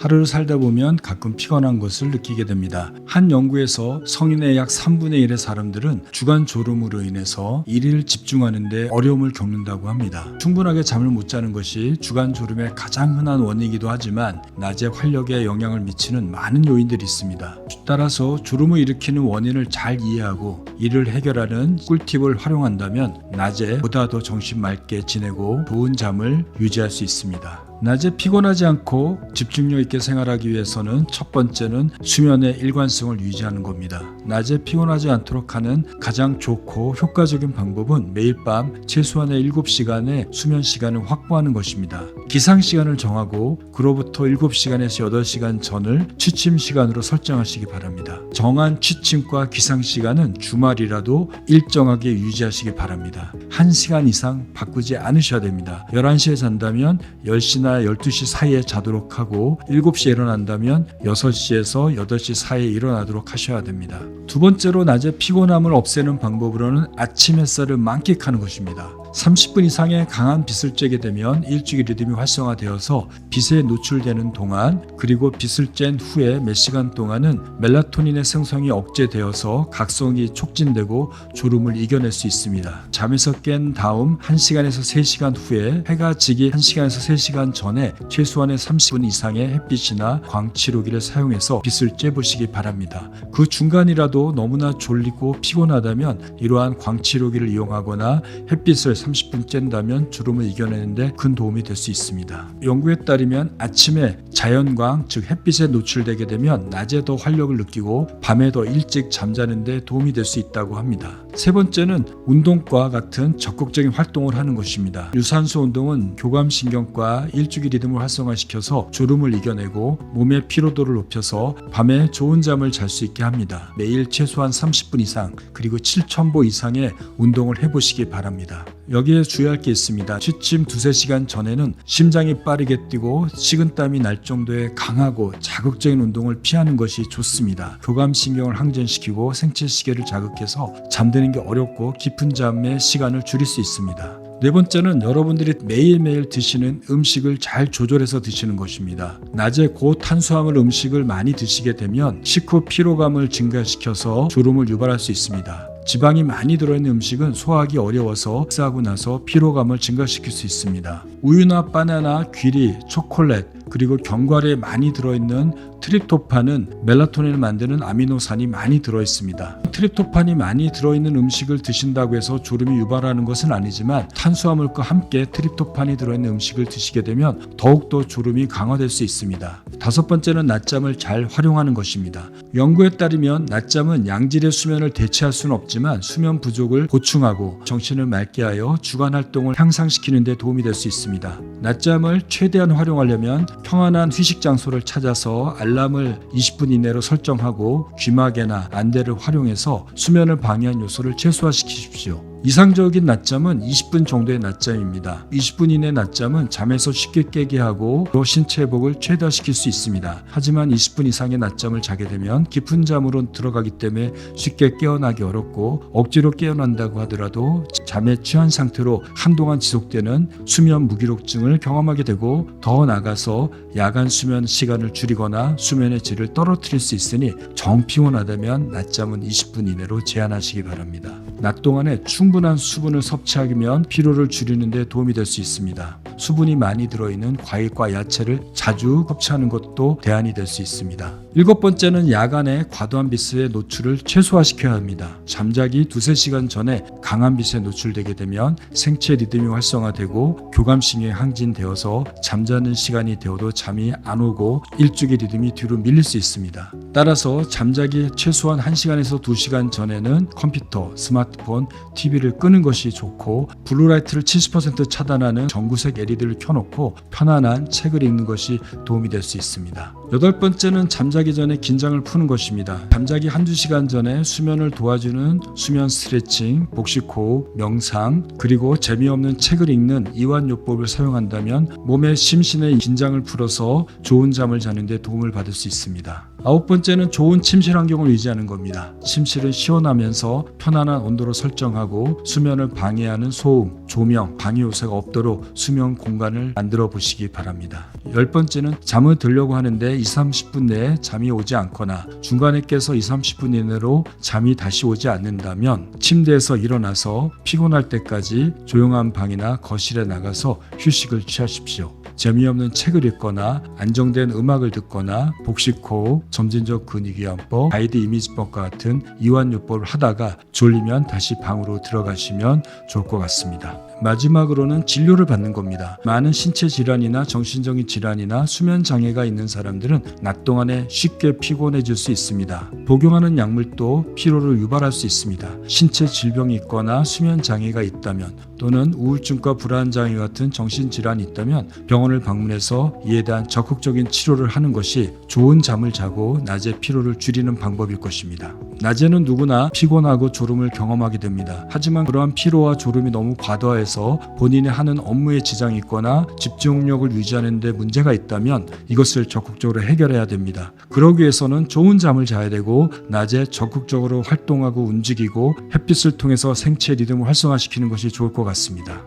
하루를 살다 보면 가끔 피곤한 것을 느끼게 됩니다. 한 연구에서 성인의 약 3분의 1의 사람들은 주간 졸음으로 인해서 일을 집중하는 데 어려움을 겪는다고 합니다. 충분하게 잠을 못 자는 것이 주간 졸음의 가장 흔한 원인이기도 하지만 낮에 활력에 영향을 미치는 많은 요인들이 있습니다. 따라서 졸음을 일으키는 원인을 잘 이해하고 이를 해결하는 꿀팁을 활용한다면 낮에 보다 더 정신 맑게 지내고 좋은 잠을 유지할 수 있습니다. 낮에 피곤하지 않고 집중력 있게 생활하기 위해서는 첫 번째는 수면의 일관성을 유지하는 겁니다. 낮에 피곤하지 않도록 하는 가장 좋고 효과적인 방법은 매일 밤 최소한의 7시간의 수면 시간을 확보하는 것입니다. 기상 시간을 정하고 그로부터 7시간에서 8시간 전을 취침 시간으로 설정하시기 바랍니다. 정한 취침과 기상 시간은 주말이라도 일정하게 유지하시기 바랍니다. 1시간 이상 바꾸지 않으셔야 됩니다. 11시에 잔다면 10시나 12시 사이에 자도록 하고 7시에 일어난다면 6시에서 8시 사이에 일어나도록 하셔야 됩니다. 두 번째로 낮에 피곤함을 없애는 방법으로는 아침 햇살을 만끽하는 것입니다. 30분 이상의 강한 빛을 쬐게 되면 일주기 리듬이 활성화되어서 빛에 노출되는 동안 그리고 빛을 쬐는 후에 몇 시간 동안은 멜라토닌의 생성이 억제되어서 각성이 촉진되고 졸음을 이겨낼 수 있습니다. 잠에서 깬 다음 1시간에서 3시간 후에 해가 지기 1시간에서 3시간 전에 최소한의 30분 이상의 햇빛이나 광치료기를 사용해서 빛을 쬐보시기 바랍니다. 그 중간이라도 너무나 졸리고 피곤하다면 이러한 광치료기를 이용하거나 햇빛을 30분 쬐다면 졸음을 이겨내는데 큰 도움이 될 수 있습니다. 연구에 따르면 아침에 자연광 즉 햇빛에 노출되게 되면 낮에 더 활력을 느끼고 밤에 더 일찍 잠자는 데 도움이 될 수 있다고 합니다. 세 번째는 운동과 같은 적극적인 활동을 하는 것입니다. 유산소 운동은 교감신경과 일주기 리듬을 활성화시켜서 졸음을 이겨내고 몸의 피로도를 높여서 밤에 좋은 잠을 잘 수 있게 합니다. 매일 최소한 30분 이상 그리고 7,000보 이상의 운동을 해보시기 바랍니다. 여기에 주의할 게 있습니다. 취침 2-3시간 전에는 심장이 빠르게 뛰고 식은땀이 날 정도의 강하고 자극적인 운동을 피하는 것이 좋습니다. 교감신경을 항전시키고 생체시계를 자극해서 잠드는 게 어렵고 깊은 잠의 시간을 줄일 수 있습니다. 네 번째는 여러분들이 매일매일 드시는 음식을 잘 조절해서 드시는 것입니다. 낮에 고탄수화물 음식을 많이 드시게 되면 식후 피로감을 증가시켜서 졸음을 유발할 수 있습니다. 지방이 많이 들어있는 음식은 소화하기 어려워서 식사하고 나서 피로감을 증가시킬 수 있습니다. 우유나 바나나, 귀리, 초콜릿, 그리고 견과류에 많이 들어있는 트립토판은 멜라토닌을 만드는 아미노산이 많이 들어있습니다. 트립토판이 많이 들어있는 음식을 드신다고 해서 졸음이 유발하는 것은 아니지만 탄수화물과 함께 트립토판이 들어있는 음식을 드시게 되면 더욱더 졸음이 강화될 수 있습니다. 다섯 번째는 낮잠을 잘 활용하는 것입니다. 연구에 따르면 낮잠은 양질의 수면을 대체할 수는 없지만 수면 부족을 보충하고 정신을 맑게 하여 주간 활동을 향상시키는 데 도움이 될 수 있습니다. 낮잠을 최대한 활용하려면 평안한 휴식 장소를 찾아서 알람을 20분 이내로 설정하고 귀마개나 안대를 활용해서 수면을 방해한 요소를 최소화시키십시오. 이상적인 낮잠은 20분 정도의 낮잠입니다. 20분 이내 낮잠은 잠에서 쉽게 깨게 하고 신체 회복을 최다시킬 수 있습니다. 하지만 20분 이상의 낮잠을 자게 되면 깊은 잠으로 들어가기 때문에 쉽게 깨어나기 어렵고 억지로 깨어난다고 하더라도 잠에 취한 상태로 한동안 지속되는 수면 무기력증을 경험하게 되고 더 나아가서 야간 수면 시간을 줄이거나 수면의 질을 떨어뜨릴 수 있으니 정 피곤하다면 낮잠은 20분 이내로 제한하시기 바랍니다. 낮 동안에 충분한 수분을 섭취하면 피로를 줄이는 데 도움이 될 수 있습니다. 수분이 많이 들어있는 과일과 야채를 자주 섭취하는 것도 대안이 될 수 있습니다. 일곱 번째는 야간에 과도한 빛의 노출을 최소화시켜야 합니다. 잠자기 2-3시간 전에 강한 빛에 노출되게 되면 생체 리듬이 활성화되고 교감신경이 항진되어서 잠자는 시간이 되어도 잠이 안 오고 일주기 리듬이 뒤로 밀릴 수 있습니다. 따라서 잠자기 최소한 1시간에서 2시간 전에는 컴퓨터, 스마트폰, TV를 끄는 것이 좋고 블루라이트를 70% 차단하는 전구색 LED를 켜놓고 편안한 책을 읽는 것이 도움이 될 수 있습니다. 여덟 번째는 잠자기 전에 긴장을 푸는 것입니다. 잠자기 1-2시간 전에 수면을 도와주는 수면 스트레칭, 복식호흡, 명상, 그리고 재미없는 책을 읽는 이완요법을 사용한다면 몸의 심신의 긴장을 풀어서 좋은 잠을 자는 데 도움을 받을 수 있습니다. 아홉 번째는 좋은 침실 환경을 유지하는 겁니다. 침실은 시원하면서 편안한 온도로 설정하고 수면을 방해하는 소음, 조명, 방해 요소가 없도록 수면 공간을 만들어 보시기 바랍니다. 10번째는 잠을 들려고 하는데 20-30분 내에 잠이 오지 않거나 중간에 깨서 20-30분 이내로 잠이 다시 오지 않는다면 침대에서 일어나서 피곤할 때까지 조용한 방이나 거실에 나가서 휴식을 취하십시오. 재미없는 책을 읽거나 안정된 음악을 듣거나 복식호흡, 점진적 근육이완법, 가이드 이미지법과 같은 이완요법을 하다가 졸리면 다시 방으로 들어가시면 좋을 것 같습니다. 마지막으로는 진료를 받는 겁니다. 많은 신체 질환이나 정신적인 질환이나 수면 장애가 있는 사람들은 낮 동안에 쉽게 피곤해질 수 있습니다. 복용하는 약물도 피로를 유발할 수 있습니다. 신체 질병이 있거나 수면 장애가 있다면 또는 우울증과 불안 장애 같은 정신 질환이 있다면 병원을 방문해서 이에 대한 적극적인 치료를 하는 것이 좋은 잠을 자고 낮에 피로를 줄이는 방법일 것입니다. 낮에는 누구나 피곤하고 졸음을 경험하게 됩니다. 하지만 그러한 피로와 졸음이 너무 과도해서 본인이 하는 업무에 지장이 있거나 집중력을 유지하는 데 문제가 있다면 이것을 적극적으로 해결해야 됩니다. 그러기 위해서는 좋은 잠을 자야 되고 낮에 적극적으로 활동하고 움직이고 햇빛을 통해서 생체 리듬을 활성화시키는 것이 좋을 것 같습니다.